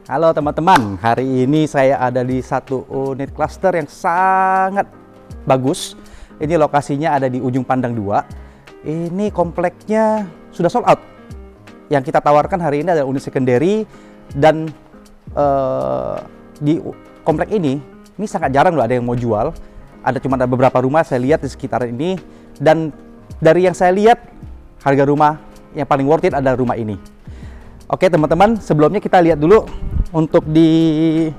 Halo teman-teman, hari ini saya ada di satu unit klaster yang sangat bagus. Ini lokasinya ada di ujung Pandang 2. Ini kompleknya sudah sold out. Yang kita tawarkan hari ini adalah unit secondary dan di komplek ini sangat jarang loh ada yang mau jual. Ada beberapa rumah saya lihat di sekitar ini, dan dari yang saya lihat harga rumah yang paling worth it adalah rumah ini. Oke teman-teman, sebelumnya kita lihat dulu untuk di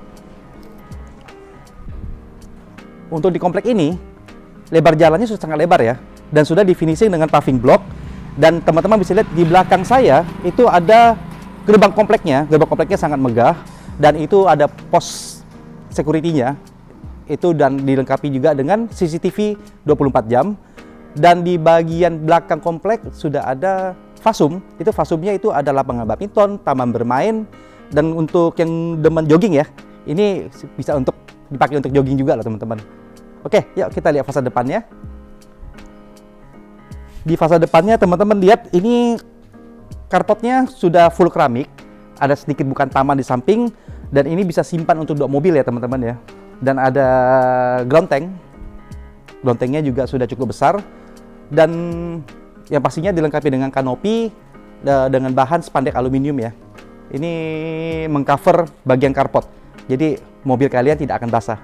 komplek ini, lebar jalannya sudah sangat lebar ya, dan sudah di finishing dengan paving block. Dan teman-teman bisa lihat di belakang saya itu ada gerbang kompleknya. Gerbang kompleknya sangat megah, dan itu ada pos security-nya itu, dan dilengkapi juga dengan CCTV 24 jam. Dan di bagian belakang komplek sudah ada fasum. Itu fasumnya itu ada lapangan badminton, taman bermain, dan untuk yang demen jogging ya, ini bisa untuk dipakai untuk jogging juga lah teman-teman. Oke, yuk kita lihat fasad depannya. Di fasad depannya teman-teman lihat ini karpotnya sudah full keramik, ada sedikit bukan taman di samping, dan ini bisa simpan untuk 2 mobil ya teman-teman ya. Dan ada ground tank. Ground tanknya juga sudah cukup besar, dan yang pastinya dilengkapi dengan kanopi dengan bahan spandek aluminium ya. Ini mengcover bagian karpot, jadi mobil kalian tidak akan basah.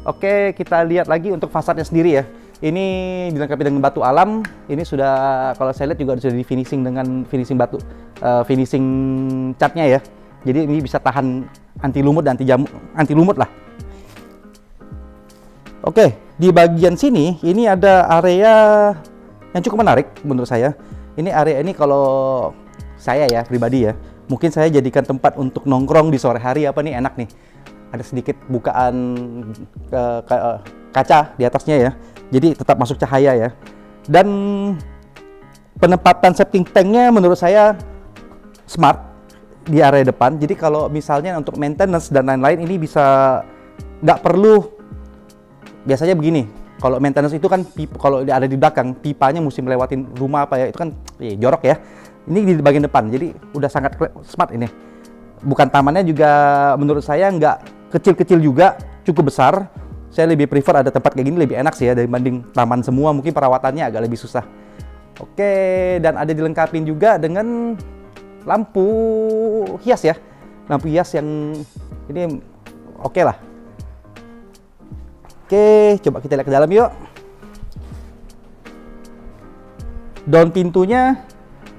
Oke, kita lihat lagi untuk fasadnya sendiri ya. Ini dilengkapi dengan batu alam. Ini sudah, kalau saya lihat juga sudah di finishing dengan finishing batu, finishing catnya ya. Jadi ini bisa tahan anti lumut dan anti lumut lah. Oke, di bagian sini ini ada area yang cukup menarik menurut saya. Ini area ini kalau saya ya pribadi ya, mungkin saya jadikan tempat untuk nongkrong di sore hari. Apa nih, enak nih. Ada sedikit bukaan kaca di atasnya ya, jadi tetap masuk cahaya ya. Dan penempatan septic tanknya menurut saya smart di area depan. Jadi kalau misalnya untuk maintenance dan lain-lain ini bisa nggak perlu. Biasanya begini, kalau maintenance itu kan kalau ada di belakang, pipanya mesti melewatin rumah apa ya, itu kan jorok ya. Ini di bagian depan, jadi udah sangat smart ini. Bukan tamannya juga menurut saya nggak kecil-kecil juga, cukup besar. Saya lebih prefer ada tempat kayak gini, lebih enak sih ya dibanding taman semua. Mungkin perawatannya agak lebih susah. Oke, dan ada dilengkapi juga dengan lampu hias ya. Lampu hias yang ini oke lah. Oke, coba kita lihat ke dalam yuk. Daun pintunya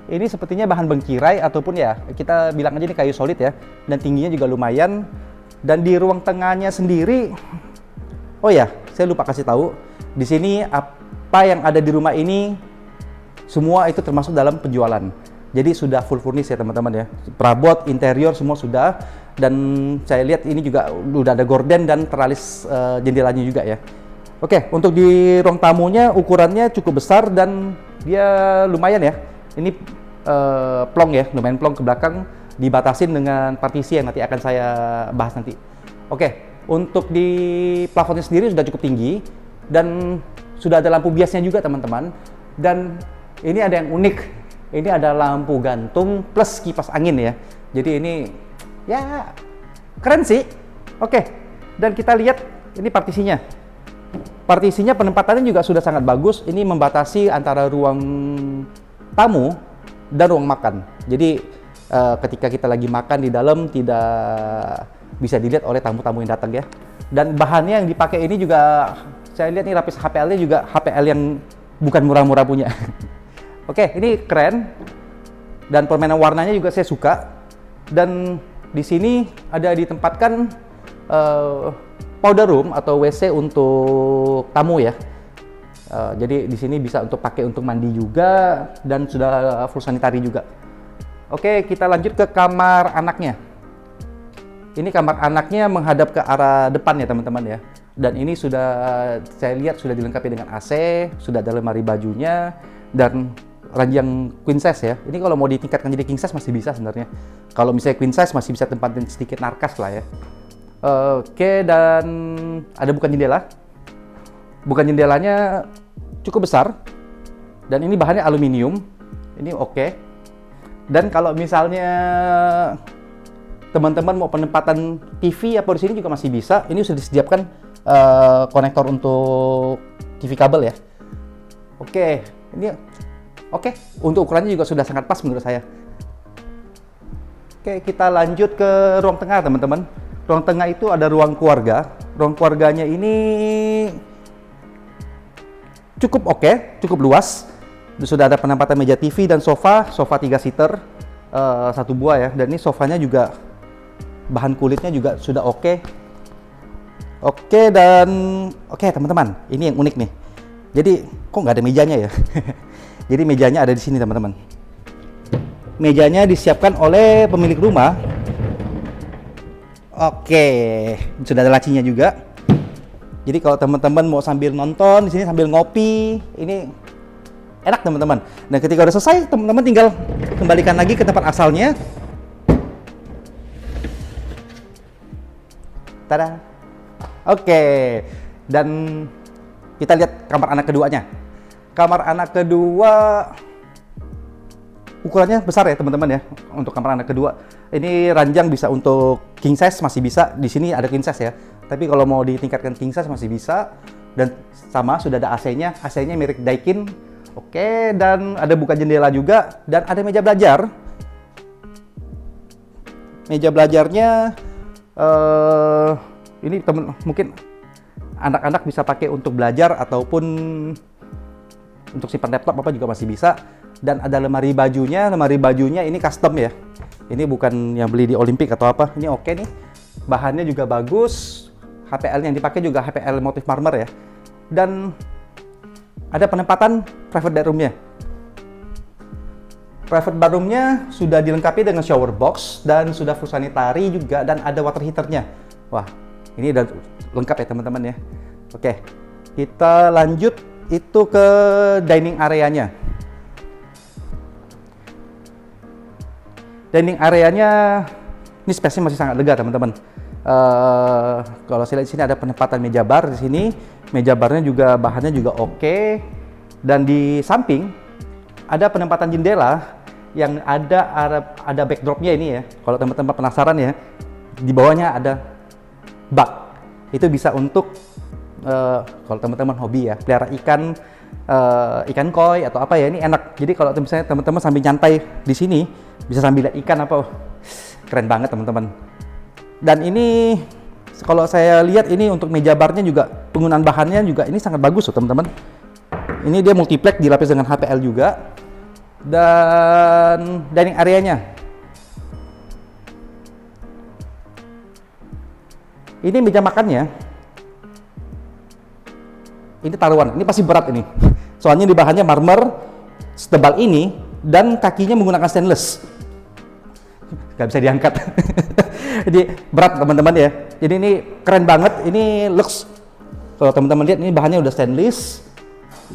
ini sepertinya bahan bengkirai ataupun ya kita bilang aja ini kayu solid ya, dan tingginya juga lumayan. Dan di ruang tengahnya sendiri, oh ya, saya lupa kasih tahu, di sini apa yang ada di rumah ini semua itu termasuk dalam penjualan. Jadi sudah full furnish ya teman-teman ya. Perabot, interior semua sudah. Dan saya lihat ini juga udah ada gorden dan teralis jendelanya juga ya. Oke, untuk di ruang tamunya ukurannya cukup besar dan dia lumayan ya. Ini plong ya, lumayan plong ke belakang, dibatasin dengan partisi yang nanti akan saya bahas nanti. Oke, untuk di plafonnya sendiri sudah cukup tinggi dan sudah ada lampu biasnya juga teman-teman. Dan ini ada yang unik, ini ada lampu gantung plus kipas angin ya. Jadi ini ya keren sih. Oke, dan kita lihat ini partisinya. Partisinya penempatannya juga sudah sangat bagus. Ini membatasi antara ruang tamu dan ruang makan. Jadi ketika kita lagi makan di dalam tidak bisa dilihat oleh tamu-tamu yang datang ya. Dan bahannya yang dipakai ini juga saya lihat nih, lapis HPL-nya juga HPL yang bukan murah-murah punya. Oke, ini keren. Dan permainan warnanya juga saya suka. Dan di sini ada ditempatkan powder room atau WC untuk tamu ya. Jadi di sini bisa untuk pakai untuk mandi juga, dan sudah full sanitary juga. Oke, kita lanjut ke kamar anaknya. Ini kamar anaknya menghadap ke arah depan ya teman-teman ya. Dan ini sudah saya lihat sudah dilengkapi dengan AC, sudah ada lemari bajunya, dan ranjang queen size ya. Ini kalau mau ditingkatkan jadi king size masih bisa sebenarnya. Kalau misalnya queen size masih bisa tempatin sedikit narkas lah ya. Oke, dan ada bukan jendela. Bukan jendelanya cukup besar. Dan ini bahannya aluminium. Ini oke. Dan kalau misalnya teman-teman mau penempatan TV apa di sini juga masih bisa. Ini sudah disediakan konektor untuk TV kabel ya. Oke, ini oke. Untuk ukurannya juga sudah sangat pas menurut saya. Oke, kita lanjut ke ruang tengah teman-teman. Ruang tengah itu ada ruang keluarga. Ruang keluarganya ini cukup oke, cukup luas. Sudah ada penempatan meja TV dan sofa 3 seater, satu buah ya. Dan ini sofanya juga bahan kulitnya juga sudah oke. Oke, dan oke teman-teman, ini yang unik nih. Jadi kok nggak ada mejanya ya? Jadi mejanya ada di sini teman-teman. Mejanya disiapkan oleh pemilik rumah. Oke, sudah ada lacinya juga. Jadi kalau teman-teman mau sambil nonton di sini sambil ngopi, ini enak teman-teman. Dan ketika udah selesai, teman-teman tinggal kembalikan lagi ke tempat asalnya. Tada. Oke. Dan kita lihat kamar anak keduanya. Kamar anak kedua ukurannya besar ya teman-teman ya. Untuk kamar anak kedua, ini ranjang bisa untuk king size masih bisa. Di sini ada king size ya. Tapi kalau mau ditingkatkan king size masih bisa. Dan sama sudah ada AC-nya. AC-nya merek Daikin. Oke, dan ada buka jendela juga dan ada meja belajar. Meja belajarnya ini mungkin anak-anak bisa pakai untuk belajar ataupun untuk simpan laptop apa juga masih bisa. Dan ada lemari bajunya. Lemari bajunya ini custom ya. Ini bukan yang beli di Olimpik atau apa. Ini oke nih. Bahannya juga bagus. HPL yang dipakai juga HPL motif marmer ya. Dan ada penempatan private bedroom-nya. Private bedroom-nya sudah dilengkapi dengan shower box dan sudah full sanitary juga dan ada water heater-nya. Wah, ini udah lengkap ya teman-teman ya. Oke, kita lanjut itu ke dining area-nya. Dining area-nya ini space-nya masih sangat lega teman-teman. Kalau saya lihat di sini ada penempatan meja bar di sini. Meja barnya juga bahannya juga oke. Dan di samping ada penempatan jendela yang ada backdropnya ini ya. Kalau teman-teman penasaran ya, di bawahnya ada bak. Itu bisa untuk kalau teman-teman hobi ya, pelihara ikan koi atau apa ya, ini enak. Jadi kalau misalnya teman-teman sambil nyantai di sini bisa sambil lihat ikan apa, keren banget teman-teman. Dan ini kalau saya lihat ini untuk meja barnya juga penggunaan bahannya juga ini sangat bagus loh teman-teman. Ini dia multiplex dilapis dengan HPL juga. Dan dining area-nya ini meja makannya. Ini taruhan, ini pasti berat ini. Soalnya di bahannya marmer setebal ini dan kakinya menggunakan stainless. Gak bisa diangkat. Jadi berat teman-teman ya. Jadi ini keren banget, ini lux. Kalau teman-teman lihat ini bahannya udah stainless.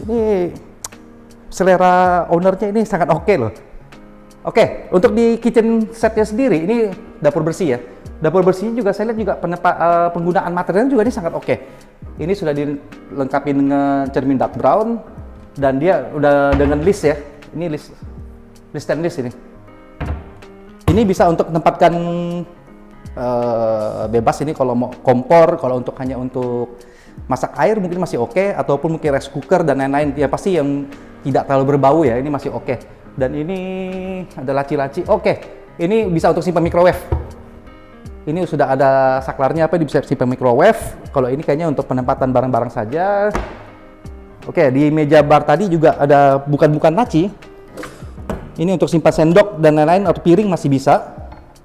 Ini selera ownernya ini sangat oke loh. Oke, untuk di kitchen setnya sendiri ini dapur bersih ya. Dapur bersihnya juga saya lihat juga penggunaan materialnya juga ini sangat oke. Ini sudah dilengkapi dengan cermin dark brown dan dia udah dengan list ya. Ini list stainless ini. Ini bisa untuk tempatkan bebas ini kalau mau kompor, kalau untuk hanya untuk masak air mungkin masih oke, ataupun mungkin rice cooker dan lain-lain. Ya pasti yang tidak terlalu berbau ya, ini masih oke. Dan ini ada laci-laci. Oke, ini bisa untuk simpan microwave. Ini sudah ada saklarnya apa, bisa simpan microwave. Kalau ini kayaknya untuk penempatan barang-barang saja. Oke, di meja bar tadi juga ada bukan laci. Ini untuk simpan sendok dan lain-lain atau piring masih bisa.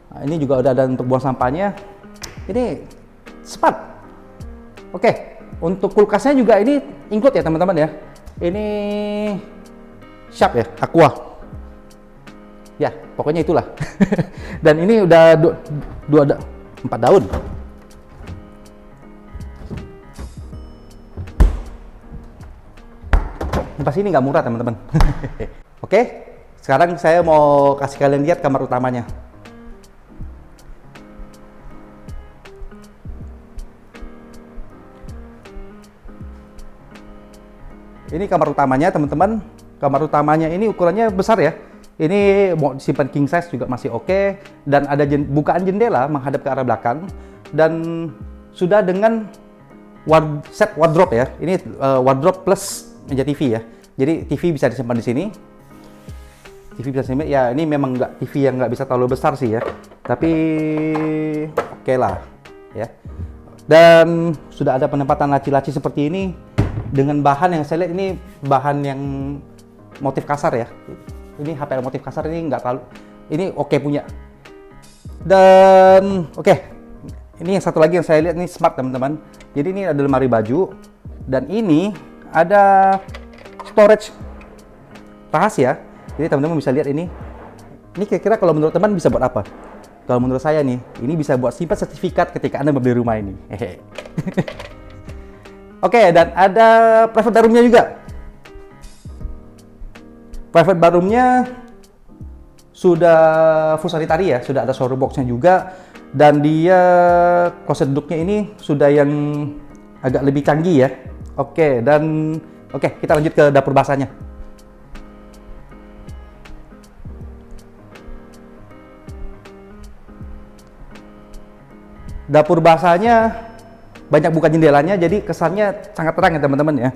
Nah, ini juga udah ada untuk buang sampahnya. Ini sepat. Oke, untuk kulkasnya juga ini include ya teman-teman ya. Ini Sharp ya, Aqua. Ya, pokoknya itulah. Dan ini udah 4 daun. Pasti ini nggak murah teman-teman. Oke, sekarang saya mau kasih kalian lihat kamar utamanya. Ini kamar utamanya teman-teman. Kamar utamanya ini ukurannya besar ya. Ini mau simpan king size juga masih oke, dan ada bukaan jendela menghadap ke arah belakang, dan sudah dengan set wardrobe ya. Ini wardrobe plus meja TV ya. Jadi TV bisa disimpan di sini. TV bisa disimpan ya. Ini memang nggak TV yang nggak bisa terlalu besar sih ya, tapi oke lah ya. Dan sudah ada penempatan laci-laci seperti ini dengan bahan yang saya lihat ini bahan yang motif kasar ya. Ini HPL motif kasar, ini nggak terlalu, ini oke punya. Dan oke, ini yang satu lagi yang saya lihat ini smart teman-teman. Jadi ini ada lemari baju, dan ini ada storage rahasia. Jadi teman-teman bisa lihat ini. Ini kira-kira kalau menurut teman bisa buat apa? Kalau menurut saya nih, ini bisa buat simpan sertifikat ketika Anda membeli rumah ini. Oke, dan ada private room-nya juga. Private bathroom-nya sudah full sanitary ya, sudah ada shower box-nya juga, dan dia kloset duduknya ini sudah yang agak lebih canggih ya. Oke, dan oke, kita lanjut ke dapur basahnya. Dapur basahnya banyak buka jendelanya, jadi kesannya sangat terang ya teman-teman ya.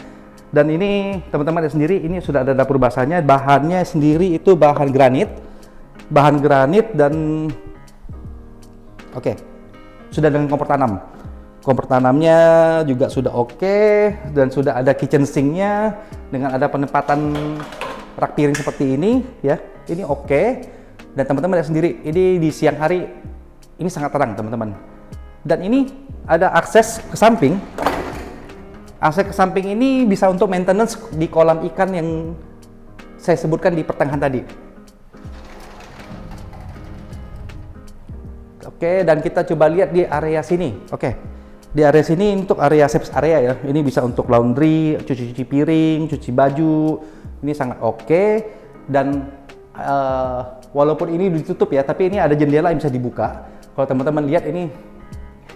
Dan ini teman-teman lihat sendiri, ini sudah ada dapur basahnya. Bahannya sendiri itu bahan granit, dan oke, sudah dengan kompor tanam. Kompor tanamnya juga sudah oke, dan sudah ada kitchen sink-nya dengan ada penempatan rak piring seperti ini ya. Ini oke. Dan teman-teman lihat sendiri, ini di siang hari ini sangat terang teman-teman. Dan ini ada akses ke samping. Akses ke samping ini bisa untuk maintenance di kolam ikan yang saya sebutkan di pertengahan tadi. Oke, dan kita coba lihat di area sini. Oke, di area sini untuk area service area ya. Ini bisa untuk laundry, cuci piring, cuci baju. Ini sangat oke. Dan walaupun ini ditutup ya, tapi ini ada jendela yang bisa dibuka. Kalau teman-teman lihat ini,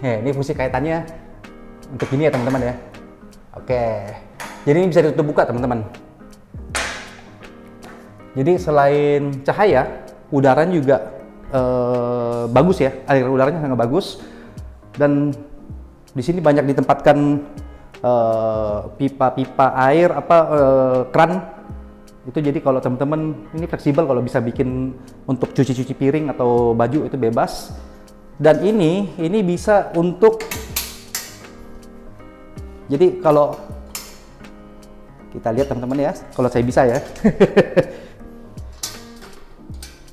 ini fungsi kaitannya untuk ini ya teman-teman ya. Oke, jadi ini bisa ditutup buka teman-teman. Jadi selain cahaya, udaranya juga bagus ya, aliran udaranya sangat bagus. Dan di sini banyak ditempatkan pipa-pipa air keran. Itu jadi kalau teman-teman ini fleksibel, kalau bisa bikin untuk cuci-cuci piring atau baju itu bebas. Dan ini bisa untuk, jadi kalau kita lihat teman-teman ya, kalau saya bisa ya.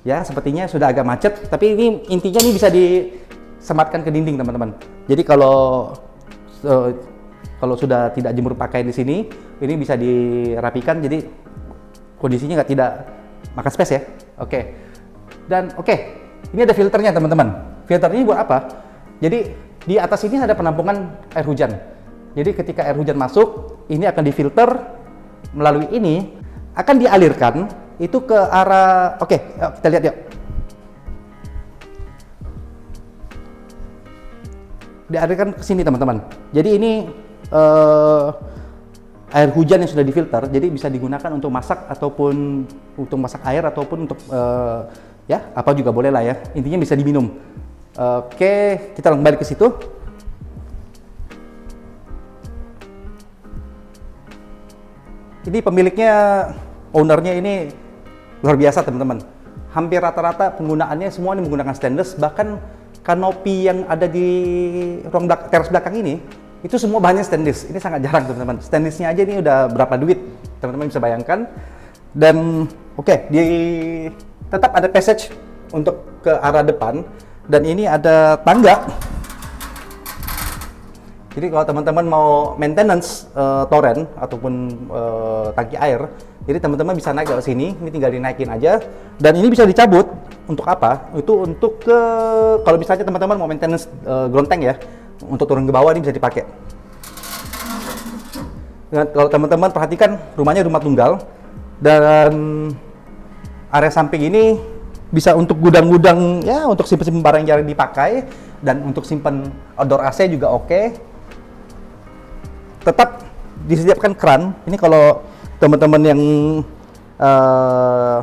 Ya, sepertinya sudah agak macet, tapi ini intinya ini bisa disematkan ke dinding teman-teman. Jadi kalau sudah tidak jemur pakaian di sini, ini bisa dirapikan, jadi kondisinya tidak makan space ya. Oke. Dan oke, ini ada filternya teman-teman. Filter ini buat apa? Jadi di atas ini ada penampungan air hujan. Jadi ketika air hujan masuk, ini akan difilter melalui ini, akan dialirkan itu ke arah, oke, kita lihat yuk. Dialirkan ke sini teman-teman. Jadi ini air hujan yang sudah difilter, jadi bisa digunakan untuk masak ataupun untuk masak air ataupun untuk ya apa juga boleh lah ya. Intinya bisa diminum. Oke, kita kembali ke situ. Ini pemiliknya, ownernya ini luar biasa teman-teman. Hampir rata-rata penggunaannya semua ini menggunakan stainless, bahkan kanopi yang ada di ruang teras belakang ini itu semua bahannya stainless. Ini sangat jarang teman-teman. Stainlessnya aja ini udah berapa duit, teman-teman bisa bayangkan. Dan oke, tetap ada passage untuk ke arah depan, dan ini ada tangga. Jadi kalau teman-teman mau maintenance toren ataupun tangki air, jadi teman-teman bisa naik ke sini. Ini tinggal dinaikin aja, dan ini bisa dicabut. Untuk apa? Itu untuk kalau misalnya teman-teman mau maintenance ground tank ya, untuk turun ke bawah ini bisa dipakai. Dan kalau teman-teman perhatikan, rumahnya rumah tunggal, dan area samping ini bisa untuk gudang-gudang ya, untuk simpan barang yang jarang dipakai, dan untuk simpan outdoor AC juga oke. Tetap disediakan keran. Ini kalau teman-teman yang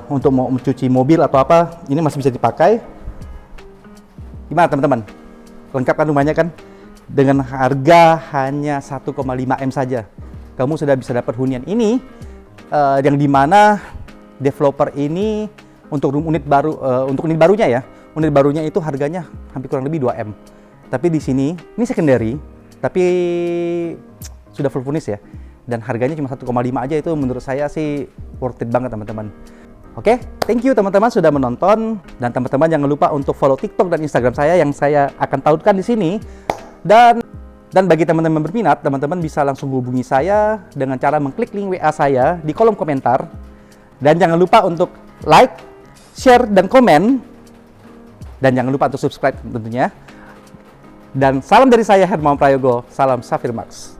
untuk mau mencuci mobil atau apa, ini masih bisa dipakai. Gimana teman-teman? Lengkap kan rumahnya kan? Dengan harga hanya 1,5 M saja, kamu sudah bisa dapat hunian ini, yang dimana developer ini untuk unit baru, untuk unit barunya ya, unit barunya itu harganya hampir kurang lebih 2 M. Tapi di sini, ini secondary, tapi sudah full furnish ya, dan harganya cuma 1,5 aja, itu menurut saya sih worth it banget teman-teman. Oke, thank you teman-teman sudah menonton, dan teman-teman jangan lupa untuk follow TikTok dan Instagram saya yang saya akan tautkan di sini. Dan bagi teman-teman berminat, teman-teman bisa langsung hubungi saya dengan cara mengklik link WA saya di kolom komentar. Dan jangan lupa untuk like, share, dan komen. Dan jangan lupa untuk subscribe tentunya. Dan salam dari saya, Hermawan Prayogo. Salam Safir Max.